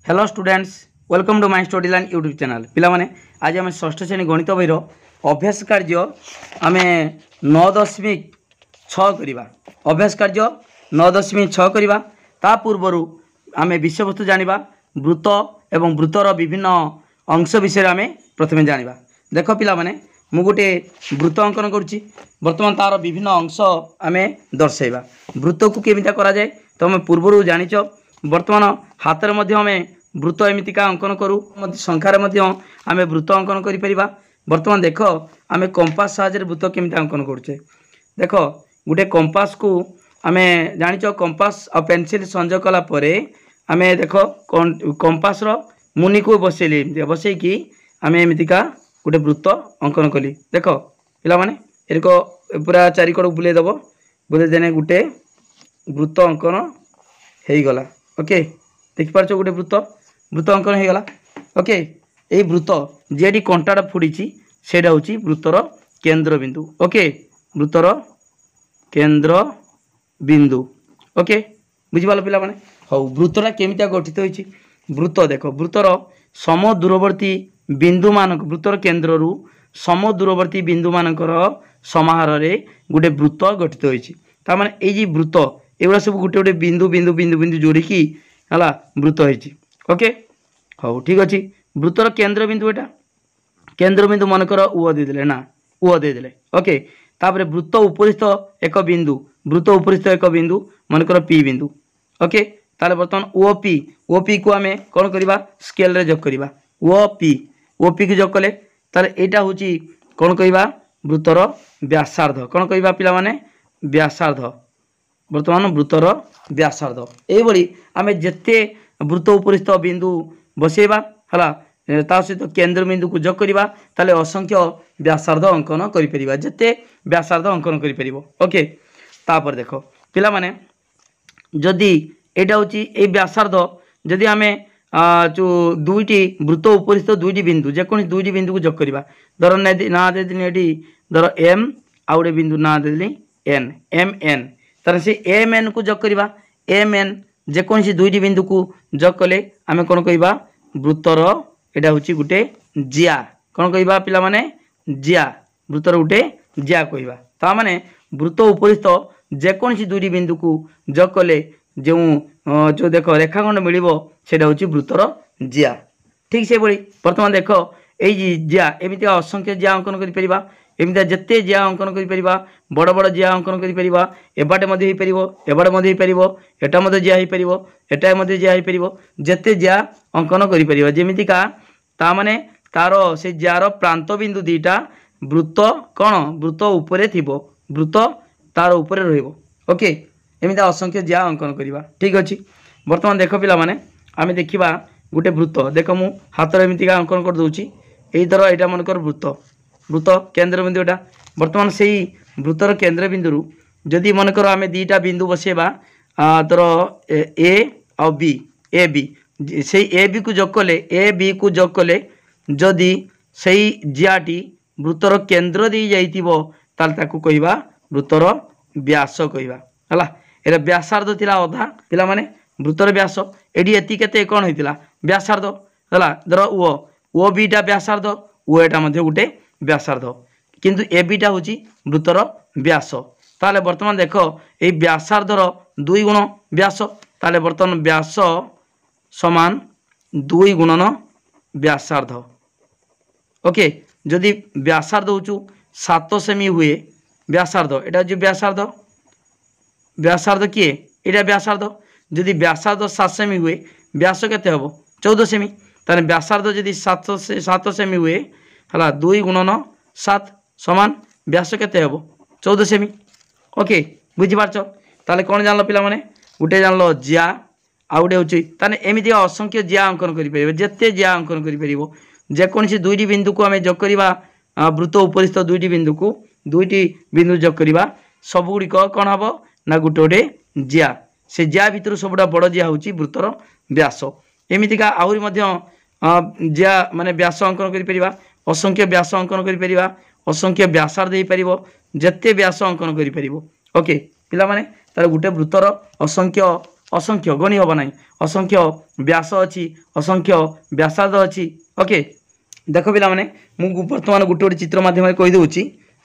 Hello students, welcome to my study line YouTube channel. पिला माने आज आम षष्ठ श्रेणी गणित बहीर अभ्यास कार्य आम 9.6 करवा। अभ्यास कार्य 9.6 करवा। ता पूर्वर आम विषय वस्तु जानिबा वृत्त एवं वृत्तर विभिन्न अंश विषय आम प्रथमे जानिबा। देख पिला माने मु गोटे वृत्त अंकन करुच्ची। बर्तमान तार विभिन्न अंश आम दर्शाइबा। वृत्त को केमिता करा जाए तो आम पूर्वर जानिच। बर्तमान हाथ में आम वृत्त एमतीका अंकन करूँ, संख्यार आम वृत्त अंकन कर। बर्तमान देख आम कंपास साहाय्य वृत्त केमिता अंकन करुचे। देख गोटे कंपास को आम जानिच कंपास और पेंसिल संजोग कलापर आम देख कंपास मुनि को बसैली बसैकी आम एमतीका गोटे वृत्त अंकन कली। देख पिला माने एक पूरा चारिकड़ बुलेदब, बुलेदेने गोटे वृत्त अंकन हो गला। ओके, देखिपार गोटे वृत्त वृत्त अंकन हो गला। ओके, ये वृत्त जेडी कंटाटा फुड़ी से वृत्तर केंद्र बिंदु। ओके, वृत्तर केंद्र बिंदु। ओके, बुझिपाल पिला माने। हाँ, वृत्तटा केमिता गठित होइछि। वृत्त देख वृत्तर सम दूरवर्ती बिंदु मानक वृत्तर केंद्र रु सम दूरवर्ती बिंदु मानकर समाहार रे गोटे वृत्त गठित होइछि। ता माने एई वृत्त एगुड़ा सब गोटे गोटे बिंदु बिंदु बिंदु बिंदु जोड़िकी है वृत्त होइछि। ओके, हाँ ठीक अच्छे। वृत्तर केंद्र बिंदु एटा केंद्र बिंदु मनकर उ देदेले ना उ देदेले। ओके, तापर वृत्त उपरिस्थ एक बिंदु वृत्त उपरिस्थ एक बिंदु मनकर पी बिंदु। ओके, ताले बर्तमान ओपी को आम कौन करवा स्केल रे जोग करवा। ओपी को जोग कले ताले एटा होची कौन कहवा वृत्तर व्यासार्ध। कौन कहवा पिला माने व्यासार्ध। बर्तमान वृत्तर व्यासार्ध एभली आम जेते वृत्त उपरिस्थ बिंदु बसैबा है ता सहित केंद्र बिंदु को जोग करवा ताले असंख्य व्यासार्ध अंकन करिपरिबा। जेते व्यासार्ध अंकन करिपरिबो। ओके, तापर देखो पिला माने जदि एटा होची ए व्यासार्ध जदि आमे जो दुईटी वृत्त उपरिस्थ दुईटी बिंदु जेकोनी दुईटी बिंदु को जोग करवा। धर ना देदिनी एटी धर एम आ गोटे बिंदु ना देदिनी एन एम एन तार से एम एन को जोग करवा। एम एन जेकोसी दुईटी बिंदु को जोग कले आम कौन कहवा वृत्तर एटा होची गोटे जिया। कौन कहवा पिला माने जिया। वृत्तर गोटे जिया कहवा। ता माने वृत्त उपरिस्थ जेकोसी दुईटी बिंदु को जोग कले जो देख रेखाखंड मिलिबो सेटा होची वृत्तर जिया। ठीक से बड़ी वर्तमान देख ये जिया एमती असंख्य जिया अंकन कर परिबा। एमती जिते जिया अंकन कर परिबा बड़ बड़ जिया अंकन कर परिबा। एबाटे मध्ये हो परिबो एबाटे मध्ये हो परिबो एटा मध्ये जिया हो परिबो एटा मध्ये जिया हो परिबो। जेते जिया अंकन कर परिबा जेमितिका ता माने तार से जियार प्रांत बिंदु दीटा वृत्त कौन वृत्त उपरे थिबो वृत्त तार उपरे रहिबो। ओके, एमती असंख्य जिया अंकन करवा। ठीक अच्छे। बर्तमान देख पिला माने आमे देखिबा गोटे वृत्त देख मु हाथ एमतीका अंकन कर दूची। यही धर यहाँ मनकर वृत्त वृत्त केंद्र बिंदु एटा। बर्तमान से वृत्तर केंद्र बिंदु जदि मनकर आम दीटा बिंदु बसैबा धर ए आ बी ए बी से ए बी को जोग कले ए बी को जोग कले जदि से जियाटी वृत्तर केंद्र दी जाइतिबो ताल ताकू कहवा वृत्तर व्यास कहवा हला। एटा व्यासार्ध थिला अधा पिला माने वृत्तर व्यास एडी एति केते कोन होइतिला व्यासार्ध हला। धर ओ बीटा व्यासार्ध ओ एटा मध्ये गुटे व्यासार्ध किंतु ए बीटा होची वृत्तर व्यास। ताले वर्तमान देख ए व्यासार्धर 2 गुण व्यास ताले वर्तमान व्यास समान 2 गुणन व्यासार्ध। ओके, जदि व्यासार्ध होचु 7 सेमी हुए व्यासार्ध एटा जो व्यासार्ध व्यासार्ध किए एटा व्यासार्ध जदि व्यासार्ध 7 सेमी हुए व्यास केते हबो 14 सेमी। ताने व्यासार्ध जदि 7 सेमी हुए हला 2 गुणन 7 समान व्यास केते हबो 14 सेमी। ओके, बुझी पारछ। ताले कोन जानलो पिला माने गुटे जानलो जिया आ गुटे होची ताने एमिति असंख्य जिया अंकन करि परिबो। जेते जिया अंकन करि परिबो जेकोनसी दुईटी बिंदु को आमे जोग करिबा वृत्त उपरिस्थ दुईटी बिंदु को दुईटी बिंदु जोग करिबा सब गुडी कोन हबो ना गुटे गोटे जिया। से जिया भितर सबुटा बड़ जिया होची वृत्तर व्यास। एमितिका आहुरी मध्य जिया माने व्यास अंकन करि परिबा असंख्य व्यास अंकन करि परिबा असंख्य व्यासार्ध दे परिबो जेते व्यास अंकन करि परिबो। ओके, पिला माने तार गुटे वृत्तर असंख्य असंख्य गणी हम ना असंख्य व्यास अच्छी असंख्य व्यासार्ध अच्छी ओके देख पिला माने मु बर्तमान गोटे गोटे चित्र माध्यम कहीदे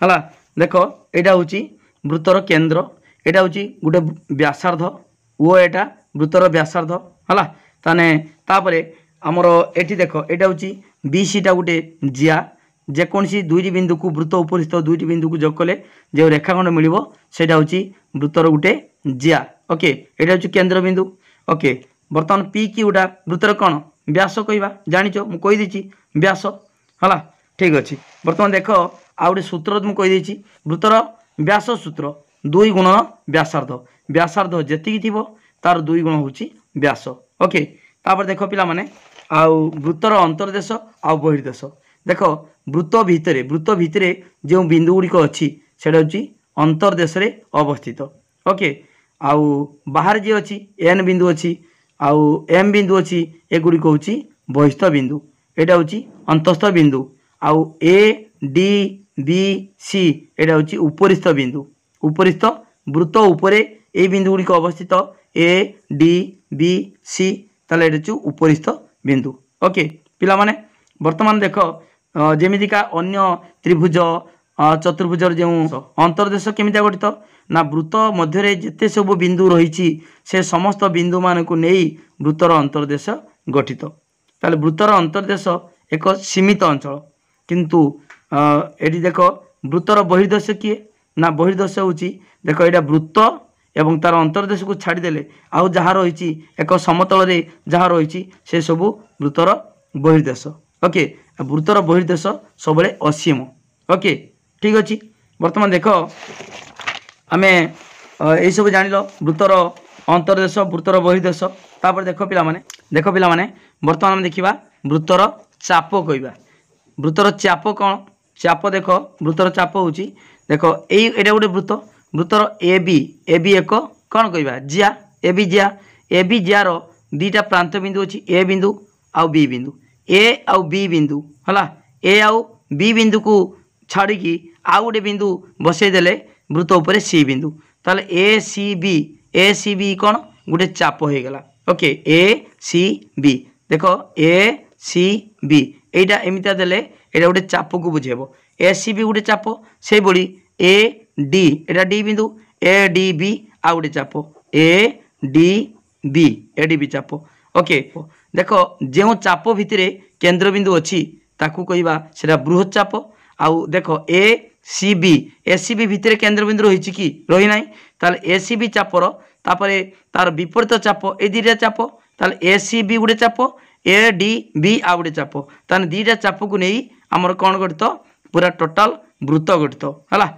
है देख यहाँ हूँ वृत्तर केन्द्र यहाँ हूँ गोटे व्यासार्ध ओ एटा वृत्तर व्यासार्ध है ताने तापर आमर एठी देख यहाँ हूँ बीसीटा गोटे जिया जेकोसी दुईटी बिंदु को वृत्त उपरिस्थ दुईटी बिंदु को जोग कले जो रेखाखंड मिल से वृत्तर गोटे जिया ओके यहाँ हूँ केन्द्र बिंदु ओके बर्तमान पी कि गोटा वृत्तर कौन व्यास कहवा जाच मुझे व्यास है ठीक अच्छे बर्तमान देख आ गए सूत्र मुझे कहीदे वृत्तर व्यास सूत्र 2 गुणन व्यासार्ध व्यासार्ध जी थी तार 2 गुण हूँ व्यास ओके तापर देख पिला माने आउ वृत्तर अंतर्देश आउ बहिर्देश देख वृत्त भितर जो बिंदु गुड़िक अच्छी से अंतर्देश अवस्थित ओके आउ बाहर जी अच्छी एन बिंदु अच्छी आउ एम बिंदु अच्छी एगुड़िक हूँ बहिस्थ बिंदु यहाँ हूँ अंतस्थ बिंदु आउ ए डी बी सी यहाँ हूँ उपरिस्थ बिंदु उपरिस्थ वृत्त उपरे ए बिंदु गुड़िक अवस्थित ए डी बी सी ताले ये उपरिस्थ बिंदु ओके पिला माने वर्तमान देख जेमितिका अन्य त्रिभुज चतुर्भुज जो अंतर्देश केमिति गठित ना वृत्त मध्य जेते सब बिंदु रही से समस्त बिंदु मान को नहीं वृत्तर अंतर्देश गठित ताले वृत्तर अंतर्देश एक सीमित अंचल किंतु एटी देख वृत्तर बहिर्देश किए ना बहिर्देश हूँ देख यहाँ वृत्त एवं तार अंतर्देश को छाड़देले आउ जहाँ रही एक समतल जहाँ रही से सब वृत्तर बहिर्देश ओके वृत्तर बहिर्देश सब असीम ओके ठीक अच्छे बर्तमान देख आम यही सब जान वृत्तर अंतर्देश वृत्तर बहिर्देश तापर देख पिला बर्तमान आम देखा वृत्तर चाप कहवा वृत्तर चाप कौन चाप देख वृत्तर चाप हूँ देख यहाँ गोटे वृत्त वृत्तर ए बी एक कौन कहवा जिया ए बी जियार दीटा प्रांत बिंदु अच्छी ए बिंदु आउ बी बिंदु ए आउ बी बिंदु है ए आउ बी बिंदु को छाड़ी आउ गोटे बिंदु बसईदेले वृत्त उपर सी बिंदु ताले ए सी बी कौन गोटे चाप हो गला ओके ए सी बी देख ए सी बी एटा एमिता देले एटा गोटे चाप को बुझेब ए सी बी गोटे चाप से बड़ी ए डी एटा डी बिंदु ए डी बी आ गोटे चाप ए डी बी चाप ओके देख जो चाप भितर केन्द्र बिंदु अच्छी ताकू कहवा से बृहत चाप आउ देख ए सी बी भितर केन्द्र बिंदु रही कि रही ना ताल ए सी बी चापर तापर तार विपरीत चाप ए दुईटा चाप ताल ए सी बी गोटे चाप ए डी बी आ गोटे चाप ताने दुईटा चाप को नहीं आमर कौन गठित पूरा टोटाल वृत्त गठित है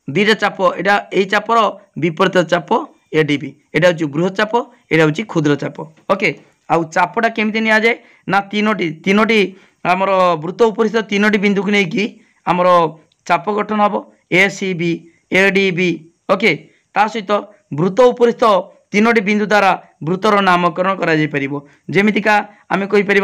दुईटा चाप यहाँ यही चापर विपरीत चाप ए डी बी यहाँ हूँ बृहत चाप यहाँ हूँ क्षुद्र चाप ओके आउ चापटा केमती नि जाए ना तीनोटी आमर वृत्त उपरिस्थ तीनोटी बिंदु को लेकिन आमर चाप गठन हम A C B A D B ओके ता सहित वृत्त उपरिस्थ तीनोटी बिंदु द्वारा वृत्तर नामकरण कर जमीतिका आम कहीपर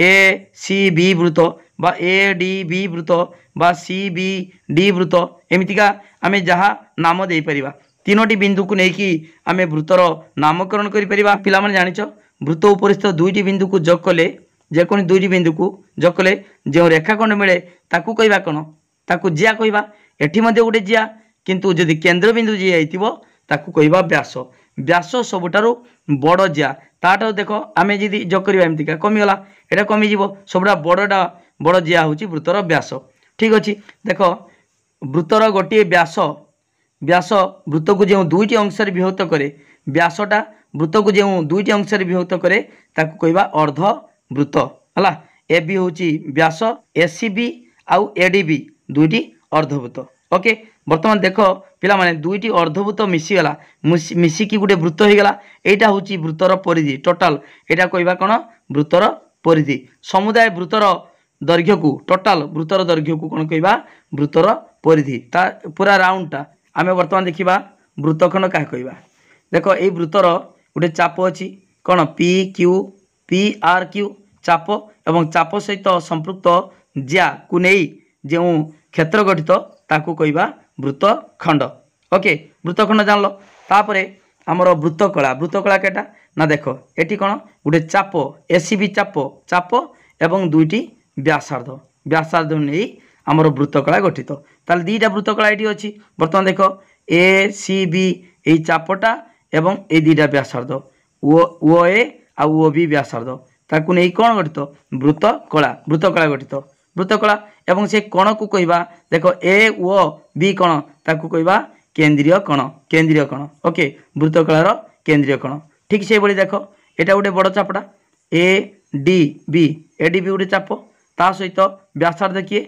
ए सी बी वृत्त बा ए डी बी वृत्त बा सी बी डी वृत्त एमतीका आम जहाँ नाम दे पारिबा तीनोटी बिंदु को लेकिन आम वृत्तर नामकरण कर पिला माने जानिछ वृत्त उपरिस्थ दुईटी बिंदु को जोग कले जेकोनी दुईटी बिंदु को जोग कले जो रेखाखंड मिले ताकू कहवा कौन ताकू जिया कहवा एठी मध्य गोटे जिया किंतु जदि केन्द्र बिंदु जी आइथिबो ताकू कहवा व्यास व्यास सबुठारु बड़ जिया ताटा देख आम जी जोग करवा एमतीका कमिगला एटा कमिजिवो सबुठा बड़टा बड़ जिया हूँ वृत्तर व्यास ठीक अच्छे देख वृत्तर गोटे व्यास वृत्त को जो दुईटी अंश विभक्त करे व्यासटा वृत्त को जो दुईटी अंश विभक्त करे ताकू कहवा अर्ध वृत्त है ए बी हूँ व्यास ए सी बी आउ ए डी बी दुईटी अर्धवृत्त ओके बर्तमान देख पिला माने दुईटी अर्धभूत मिसीगला मिसिकी गोटे वृत्त हो गला यहाँ हूँ वृत्तर परिधि टोटाल यहाँ कहवा कौन वृत्तर परिधि समुदाय वृत्तर दैर्घ्य को टोटाल वृत्तर दैर्घ्य को कौन कहवा वृत्तर परिधि ता पूरा राउंडटा आम बर्तमान देखा वृत्तखंड क्या कहवा देख ये वृत्तर गोटे चाप अच्छी कौन पी आर क्यू चाप एवं चाप सहित संपृक्त जिया को नहीं जो क्षेत्र गठित ताकू कहवा वृत्तखंड ओके वृत्तखंड जान लो तापर आमर वृत्तकला केटा ना देख ये कौन गोटे चाप एसीबी चाप चाप एवं दुईटी व्यासार्ध व्यासार्ध नहीं आमर वृत्तकला गठित ताल दीटा वृत्तकला ये अच्छी बर्तमान देख ए सी बी ये चापटा एवं ये दुईटा व्यासार्ध ओ ए आउ बी व्यासार्ध ताकू नहीं कौन गठित वृत्तकला गठित वृत्तकला एवं से कण को कहवा देख ए ओ बी कण ताकू कहवा केंद्रीय कण ओके वृत्तकलार केंद्रीय कण ठीक से भाई देख यहाँ गोटे बड़ चापटा ए डी बी गोटे चाप ता सहित व्यासार्ध किए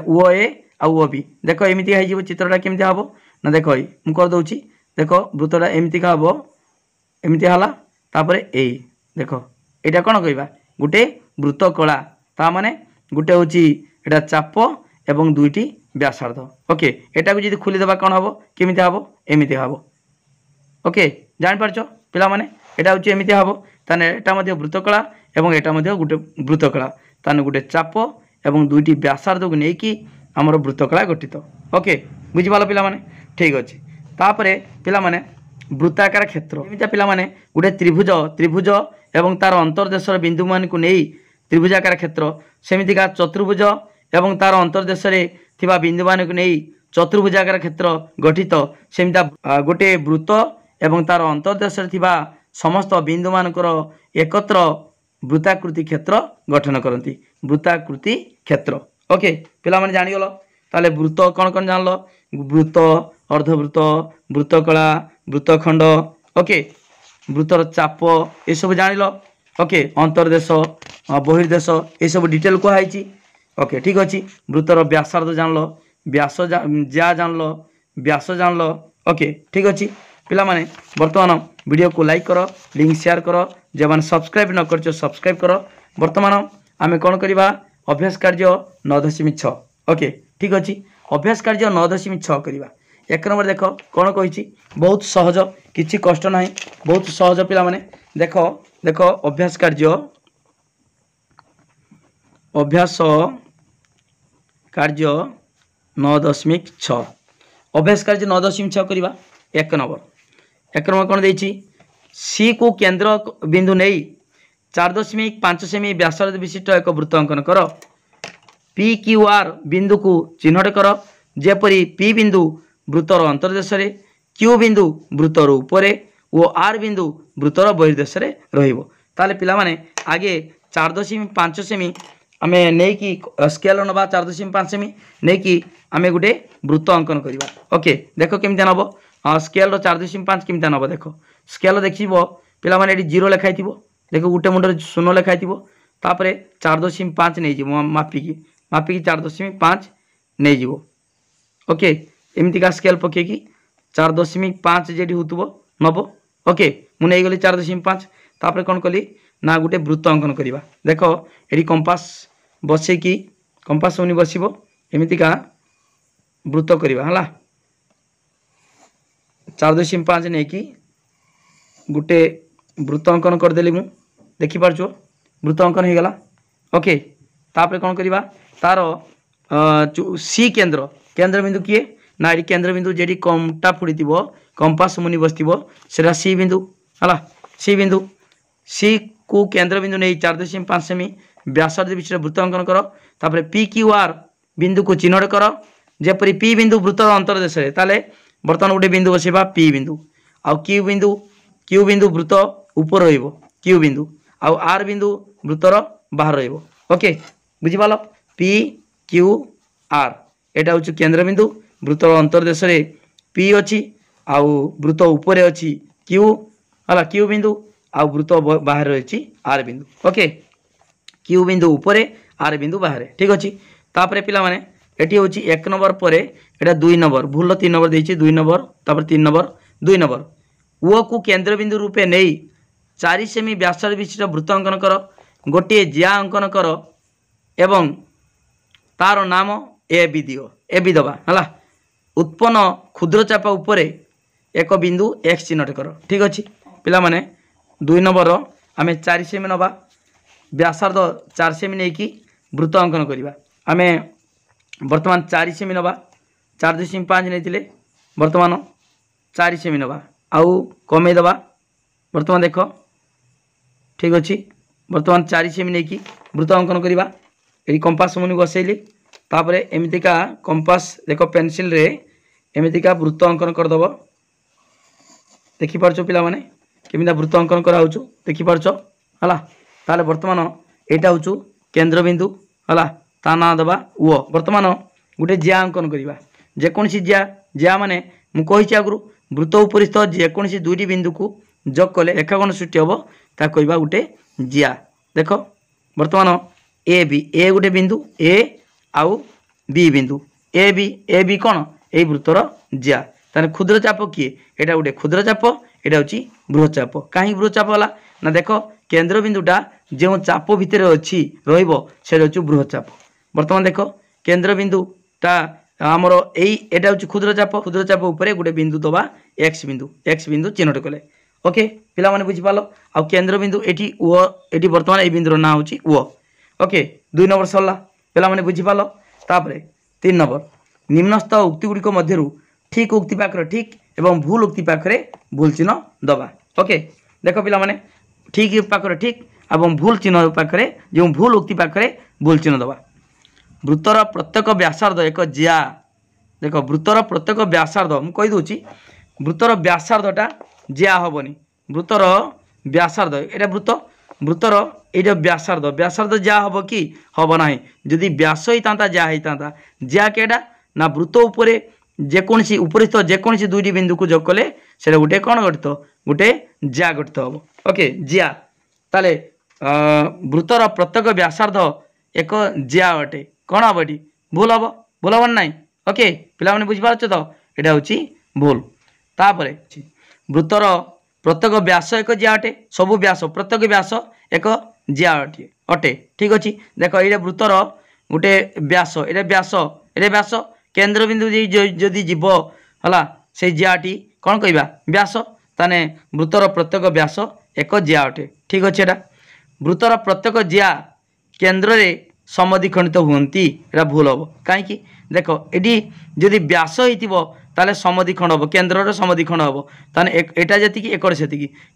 ओ ए आउ बी देख एमती हो चित्रटा केमती हम ना देख मुझे करदे देख वृत्तटा एमती हम एमती है ए देख यहाँ कौन कहवा गोटे वृत्तकला ता माने गोटे हूँ यहाँ चाप एवं दुईटी व्यासार्ध ओके यहाँ को जी खोलीदेवा कौन हम केमी हम एमती हम ओके जापार पिला माने यहाँ हूँ एमती हम ताने यहाँ वृत्तकला एवं यहाँ गोटे वृत्तकला ताने गोटे चाप एवं दुईटी व्यासार्ध को लेकिन आमर वृत्तकला गठित ओके बुझीपाल पिला माने ठीक अच्छे तापर पिला माने वृत्ताकार क्षेत्र एमती पिला माने गोटे त्रिभुज त्रिभुज एवं तार अंतर्देशर बिंदु मान को नहीं त्रिभुजाकार क्षेत्र सेमितिका चतुर्भुज एवं तार अंतर्देश बिंदु मान को नहीं चतुर्भुजाकार क्षेत्र गठित सेमिता गोटे वृत्त एवं तार अंतर्देश समस्त बिंदु मानकर एकत्र वृत्ताकृति क्षेत्र गठन करती वृत्ताकृति क्षेत्र ओके पिला माने जानिगल ताले वृत्त कौन कौन जानल वृत्त अर्धवृत्त वृत्तकला वृत्तखंड ओके वृत्तर चाप ये सब जानिल ओके अंतर्देश बहिर्देश ये सब डिटेल कहुई ओके ठीक अच्छे वृत्तर व्यासार्ध जानल व्यास जा जानल व्यास जानल ओके ठीक अच्छे पिला माने वर्तमान वीडियो को लाइक कर लिंक शेयर कर जो मैंने सब्सक्राइब न कर सब्सक्राइब कर वर्तमान आम कौन करवा अभ्यास कार्य 9.6 ओके ठीक अच्छे अभ्यास कार्य 9.6 करवा एक नंबर देख कौन कही बहुत सहज किसी कष्ट ना बहुत सहज पिला माने देख देख अभ्यास कार्य 9.6 अभ्यास कार्य 9.6 करवा एक नंबर कौन देती सी को केंद्र बिंदु नहीं 4.5 सेमी व्यासार्ध विशिष्ट एक वृत्त अंकन कर पी क्यू आर बिंदु को चिन्हट कर जेपरी पी बिंदु वृत्तर अंतर्देश क्यू बिंदु वृत्तर उपरे और आर बिंदु वृत्तर बहिर्देश ताले पिला माने आगे 4.5 सेमी आम नहीं स्केल नवा 4.5 सेमी नहीं आम गोटे वृत्त अंकन करवा ओके देख केमती नब स्केल 4.5 केमती नब देख स्केल देख पिला माने जीरो लिखाई देख गोटे मुंडर शून्य लिखाई तापर 4.5 नहीं मापिकी 4.5 नहीं ओके एमतीका स्केल पकईकि 4.5 जेडी होतुबो नब ओके मुझे गली 4.5 तापर कौन कली ना गोटे वृत्त अंकन करवा देख ये कंपास बसैकी कंपास उनी बसब एमतीका वृत्त करवा है 4.5 नहीं कि गोटे वृत्त अंकन करदेली मु देखिपार वृत्त अंकन हो गला ओके तापर कौन करवा तार सी केंद्र केंद्र बिंदु किए ना ये केंद्र बिंदु जेडी कमटा फुड़ी कंपास मुनि बसता सी बिंदु है सी बिंदु सी को केंद्र बिंदु नहीं 4.5 सेमी व्यासार्ध विशिष्ट वृत्त अंकन कर तापर पी क्यू आर बिंदु को चिन्हट कर जेपरी पी बिंदु वृत्तर अंतर्देश बर्तमान गोटे बिंदु बसवा पी बिंदु आउ क्यू बिंदु वृत्त ऊपर क्यू बिंदु आउ आर बिंदु वृत्तर बाहर ओके बुझीपाल पी क्यू आर एटा हूँ केंद्र बिंदु वृत्तर अंतर्देश पी अच्छी आउ वृत्त उपरे अच्छी क्यू है क्यू बिंदु आउ वृत्त बाहर रही आर बिंदु ओके क्यू बिंदु उपरे आर बिंदु बाहर ठीक अच्छे तापर पिला माने एटी हूँ 1 नंबर पर एटा 2 नंबर भूल 3 नंबर देती 2 नंबर तापर 3 नंबर 2 नंबर ओ को केंद्र बिंदु रूपे नहीं 4 सेमी व्यासार्ध विशिष्ट वृत्त अंकन कर गोटे जिया अंकन कर एवं तार नाम ए बी दियो ए बी दबा है उत्पन्न क्षुद्र चापा उपरे एक बिंदु एक्स चिन्हट कर ठीक अच्छे पिला माने 2 नंबर आम 4 सेमी नवा व्यासार्ध 4 सेमी नहीं कि वृत्त अंकन करवा आम बर्तमान 4 सेमी नवा 4.5 नहीं बर्तमान 4 सेमी नवा आउ कमे दबा बर्तमान देख ठीक अच्छे बर्तमान 4 सेमी नहीं कि वृत्त अंकन करवा ये कंपास मुनि बसैली तापर एमतीका कंपास देख पेनसिल रे एमतीका वृत्त अंकन करदेव देखिपार पिला माने केमिता वृत्त अंकन कराऊ देखिपार है ताले बर्तमान यहाँ हूँ केन्द्र बिंदु है ता ना दबा ओ बर्तमान गोटे जिया अंकन करवा जेकोसी जिया जिया माने मुझे आगु वृत्त उपरिस्थ जेकोसी दुईटी बिंदु को जोग कले रेखाखंड सृष्टि हम ता कहवा गोटे जिया देख बर्तमान ए गोटे बिंदु ए आउ बी बिंदु ए बी कौन ये वृत्तर जिया ताने क्षुद्र चाप किए यहाँ गोटे क्षुद्र चाप यहाँ हूँ बृहत चाप कहीं बृहत चाप है ना देख केन्द्र बिंदुटा जो चाप भितर अच्छी रही बृहत चाप बर्तमान देख केन्द्र बिंदुटा आमर यहाँ हूँ क्षुद्र चाप उपरे गोटे बिंदु दबा एक्स बिंदु चिन्हट कले ओके पिला माने बुझी पालो आ केन्द्र बिंदु एटी बर्तमान ये बिंदुर ना हूँ ओ ओके 2 नंबर सरला पिला माने बुझी पालो तापरे 3 नंबर निम्नस्थ उक्ति गुड़िक मध्यरु ठीक उक्ति पाखरे ठीक एवं भूल उक्ति पाखरे भूल चिन्ह दबा ओके देख पिला माने ठीक पाखरे ठीक एवं भूल चिन्ह पाखरे जो भूल उक्ति पाखरे भूल चिन्ह दबा वृत्तर प्रत्येक व्यासार्ध एक जिया देख वृत्तर प्रत्येक व्यासार्ध मुझे कही दूची वृत्तर व्यासार्धटा जिया हेनी वृत्तर व्यासार्ध ये वृत्तर ये व्यासार्ध जिया हम कि हम ना जदि व्यास होता जिया होता जिया केटा ना वृत्त उपरे जेकोसी उपरिस्थ जेकोसी दुईटी बिंदु को जोग कले से गोटे कौन गठित गोटे जिया गठित हम ओके जिया ताले वृत्तर प्रत्येक व्यासार्ध एक जिया अटे कौन हम ये भूल हम भूल हम ना ओके पिला माने बुझी पारछ तो यहाँ हूँ भूल तापर वृत्तर प्रत्येक व्यास एक जिया अटे सबु व्यास प्रत्येक व्यास एक जिया अटे ठीक अच्छे देख ये वृत्तर गोटे व्यास ये व्यास केन्द्र बिंदु जदि जीव है से जियाटी कौन कहवा व्यास ताने वृत्तर प्रत्येक व्यास एक जिया अटे ठीक अच्छे एटा वृत्तर प्रत्येक जिया केन्द्र रे समद्विखंडित हुंती एटा भूल हम कहीं देख ये जदि व्यास हो ताले समद्विखंड हम केन्द्र समद्विखंड हम ताने एटा जति एकड़ से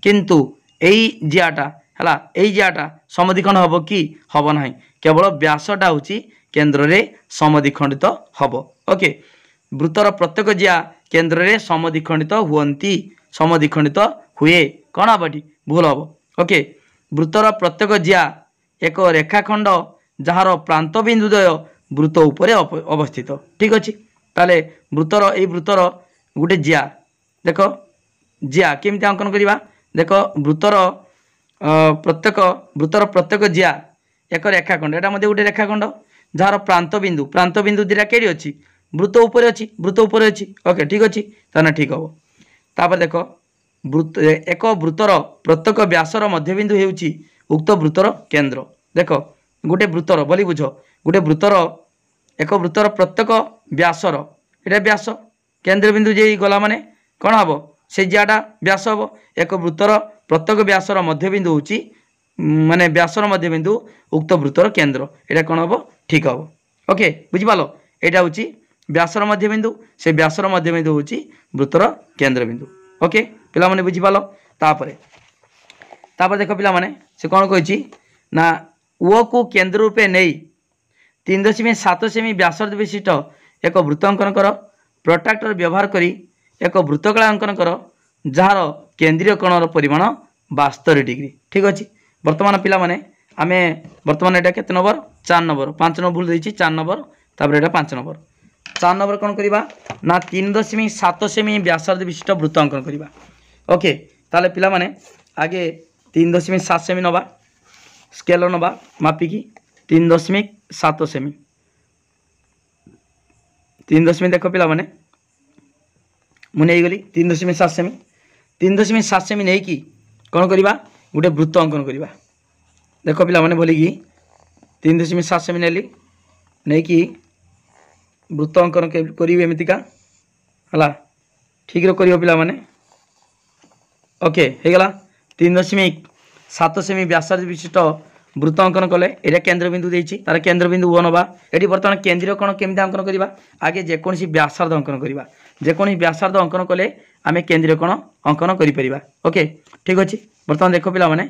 किंतु यही जियाटा है यही जियाटा समद्विखंड हम कि हम ना केवल व्यासटा हूँ केन्द्र रे समद्विखंडित हम ओके वृत्तर प्रत्येक जिया केन्द्र रे समद्विखंडित हुंती समद्विखंडित हुए कौन हम ये भूल हम ओके वृत्तर प्रत्येक जिया एक रेखाखंड जार प्रांत बिंदुदय वृत्त उपरे अवस्थित ठीक अच्छे ताले वृत्तर ये वृत्तर गोटे जिया देख जिया केमती अंकन करवा देख वृत्तर प्रत्येक जिया एक रेखाखंड यहाँ मध्य गोटे रेखाखंड जार प्रांत बिंदु दीटा केड़ी अच्छी वृत्त उपरे अच्छी ओके ठीक अच्छे ताना ठीक हम तापर देख एक वृत्तर प्रत्येक व्यासर मध्यबिंदु हेउची उक्त वृत्तर केन्द्र देख गोटे वृत्तर बोली बुझ गोटे वृत्तर एक वृत्तर प्रत्येक व्यासर ये व्यास केन्द्र बिंदु जे गला माने कौन हम से जियाटा व्यास हम एक वृत्तर प्रत्येक व्यासर मध्यबिंदु होची माने व्यासर मध्यबिंदु उक्त वृत्तर केन्द्र यहाँ कौन हम ठीक हम ओके बुझिपाल यहाँ हूँ व्यासर मध्यबिंदु से व्यासर मध्यबिंदु होची वृत्तर केन्द्र बिंदु ओके पिला माने बुझिपाल तापरे देख पिला माने से कौन कही ना ओ को केन्द्र रूपे नहीं 3.7 सेमी व्यासार्ध विशिष्ट एक वृत्त अंकन कर प्रोट्राक्टर व्यवहार करी एक वृत्तकला अंकन कर जार केन्द्रीय कोणर परिमाण 72 डिग्री ठीक अच्छे बर्तमान पिला माने आमे बर्तमान एटा केते नंबर 4 नंबर 5 नंबर भूल देछि 4 नंबर तापर एटा 5 नंबर 4 नंबर कौन करवा ना 3.7 सेमी व्यासार्ध विशिष्ट वृत्त अंकन करवा ओके ताले पिला माने आगे 3.7 सेमी नवा स्केल नवा मापिकी 3.7 सेमी 3 देख पिला माने मुझे गली 3.7 सेमी 3.7 सेमी नहीं कि कौन करवा गोटे वृत्त अंकन करवा देख पिला माने बोली कि 3.7 सेमी नेली नहीं कि वृत्त अंकन करेंगे एमतीका है ठीक कर पिला माने ओके हो गला 3.7 सेमी व्यासार्ध विशिष्ट वृत्त अंकन कले ये केन्द्र बिंदु देछि तार केन्द्र बिंदु ओ नवा ये बर्तमान केन्द्रीय कोण केमती अंकन करवा आगे जेकोसी व्यासार्ध अंकन करवा जेकोसी व्यासार्ध अंकन कले आम केन्द्रीय कोण अंकन करिपरिबा ओके ठीक अच्छे बर्तमान देख पिला माने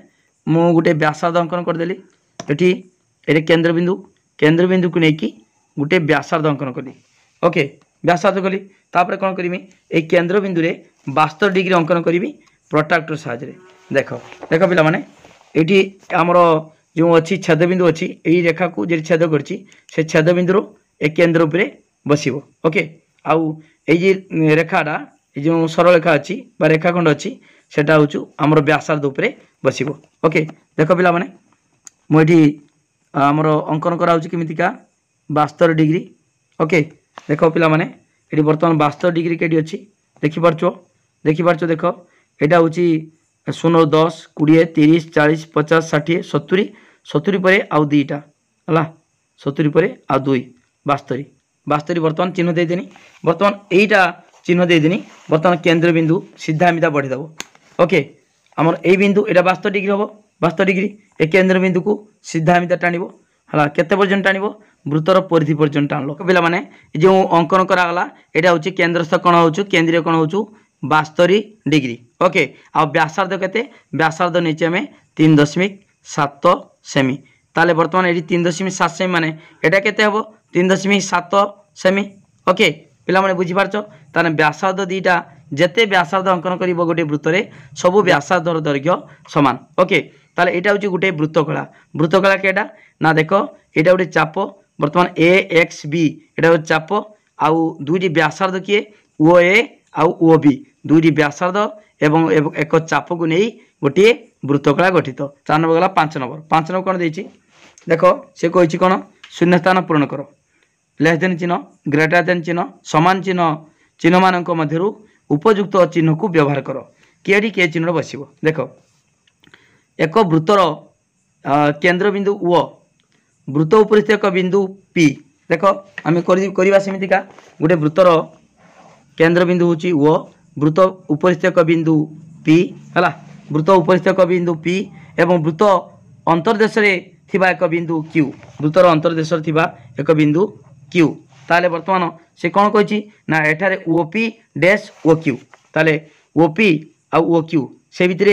मु गोटे व्यासार्ध अंकन करदेली ये केन्द्रबिंदु को लेकिन गोटे व्यासार्ध अंकन कली ओके व्यासार्ध कली तापर कौन करी ये केन्द्रबिंदु रे 72 डिग्री अंकन करी प्रोट्राक्टर साहाय्य देख देख पिला माने ये आमर जो अच्छी छेदबिंदु अच्छी यही रेखा को जी छेद कर छेदबिंदु ए केन्द्र उपरे बसिबो ओके आउ ये रेखाटा जो सरल रेखा अच्छी रेखाखंड अच्छी सेटा हूँ आमर व्यासार्ध उपरे बसिबो ओके देख पिला माने मुझे आमर अंकन कराऊँ केमितिका 72 डिग्री ओके देख पिला माने ये बर्तमान 72 डिग्री केटी अच्छी देखिपार देख यहाँ हूँ 0 10 20 30 40 50 60 70 70 पर आउ दुईटा है 70 पर आउ 2 72 बर्तमान चिन्ह देदेनी बर्तमान यहीटा चिन्ह देदेनी बर्तमान केन्द्रबिंदु सीधा एमती बढ़ीदेव ओके आमर यही बिंदु यहाँ 72 डिग्री हम 72 डिग्री ए केन्द्रबिंदु को सीधा एमती टाणव है केते पर्यंत टाणव वृत्तर परिधि पर्यंत टाणल पिला माने जो अंकन करागला यहाँ हूँ केन्द्रस्थ कोण हो केन्द्रीय कोण हो 72 डिग्री ओके आ व्यासार्ध केते व्यासार्ध नीचे आम 3.7 सेमी ताले बर्तमान ये 3.7 सेमी माने एटा केते हबो 3.7 सेमी ओके पिला माने बुझी पारछ ताने व्यासार्ध दीटा जेते व्यासार्ध अंकन करिवो गोटे वृत्तरे सबु व्यासार्धर दैर्घ्य समान ओके ताले एटा होची गोटे वृत्तकला केटा ना देखो एटा गोटे चाप बर्तमान ए एक्स बी एटा गोटे चाप आउ दुईटी व्यासार्ध किए ओ ए आउ ओ बी दुईटी व्यासार्ध एवं एक चाप को नहीं गोटे वृत्तकला गठित 4 नंबर गला 5 नंबर कौन देछि देखो से कही कौन शून्य स्थान पूरण कर लेस देन चिन्ह ग्रेटर देन चिन्ह समान चिन्ह मान मध्य उपयुक्त चिन्ह को व्यवहार कर किएटी के चिन्ह बसिबो देखो एक वृत्तर केन्द्रबिंदु ओ वृत्त उपरिस्थ एक बिंदु पी देख आम करवा सेमितिका गोटे वृत्तर केन्द्रबिंदु हूँ ओ वृत्त उपरिस्थ एक बिंदु पी है वृत्त उपरिस्थ एक बिंदु पी एवं वृत्त अंतर्देश थिबा एक बिंदु क्यू वृत्तर अंतर्देश थिबा एक बिंदु क्यू ताले वर्तमान से कौन कही ना एठारे ओपी डैश ओ क्यू ताले ओपी आउ ओ क्यू से भितर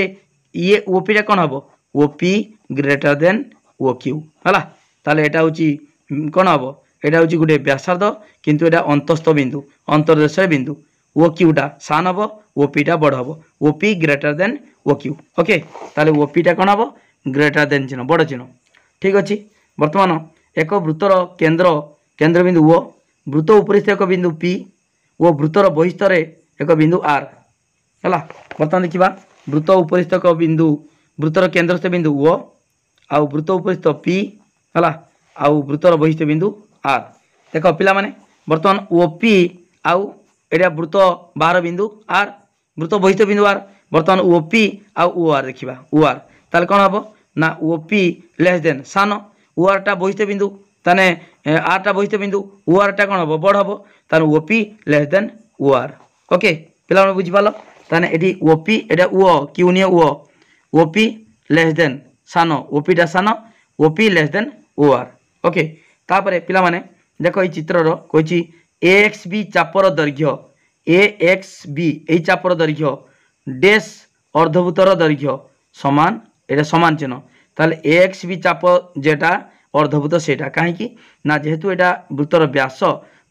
ये ओपीटा कौन हम OP greater than O Q है ताले एटा हूँ कौन हम यहाँ हूँ गोटे व्यासार्ध किंतु एटा अंतस्थ बिंदु अंतर्देश बिंदु ओ क्यूटा सान हम ओपीटा बड़ हम OP greater than O Q okay ताले ओपीटा कौन हम ग्रेटर देन चिन्ह बड़ चिन्ह ठीक अच्छे बर्तमान एक वृत्तर केन्द्रबिंदु ओ वृत्त उपरिस्थ एक बिंदु पी ओ वृत्तर बहिस्तर एक बिंदु आर है बर्तमान देखा वृत्त उपरिस्थ एक बिंदु वृत्तर केन्द्रस्थ बिंदु ओ आउ वृत्त उपरिस्थ पी है आउ वृत्तर बहिस्थ बिंदु आर देख पिला माने बर्तमान ओपी आउ एटा वृत्त बाहर बिंदु आर वृत्त बहिस्थ बिंदु आर बर्तमान ओपी आउ ओ आर देखा ओ आर ताले कौन हम ना ओपी लेस देन सान ओ आर टा बहिस्थ बिंदु ताने आर टा बहिस्थ बिंदु ओ आर टा कौन हम बड़ हम ताने OP less than O R okay पिला माने बुझी पालो ताने एटी ओपी एटा ओ क्यू निये ओ ओपी लेस देन सान ओपी टा सान OP less than O R okay तापरे पिला माने देखो ये चित्रर कही ए एक्स बी चापर दैर्घ्य ए एक्स बी यही चापर दैर्घ्य डैश अर्धभूतर दैर्घ्य समान एटा समान चिन्ह ताले ए एक्स बी चाप जेटा अर्धभूत सेटा कहीं ना जेहेतु एटा वृत्तर व्यास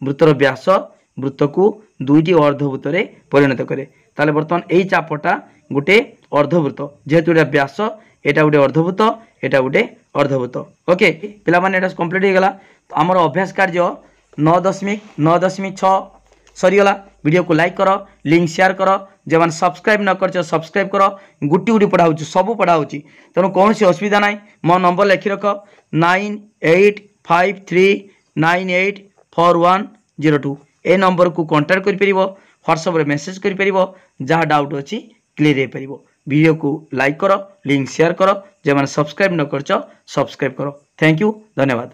वृत्त को दुईटी अर्धभूत परिणत करे ताले बर्तमान यही चापटा गोटे अर्धभूत जेहेतु एटा व्यास एटा गोटे अर्धभूत एटा गोटे अर्धभूत ओके पिला माने एटा कंप्लीट हो गला आमर अभ्यास कार्य 9.6 सरीगला वीडियो को लाइक कर लिंक शेयर कर जो मैंने सब्सक्राइब न कर सब्सक्राइब कर गुटी गुटी पढ़ाऊँ सब पढ़ाऊँ तेणु कौन असुविधा ना मो नंबर लिखि रख 9853984102 ए नंबर को कांटेक्ट कर व्हाट्सएप मेसेज कर जहाँ डाउट अच्छी क्लीयर हो पार वीडियो को लाइक कर लिंक शेयर कर जो मैंने सब्सक्राइब न कर सब्सक्राइब कर थैंक यू धन्यवाद।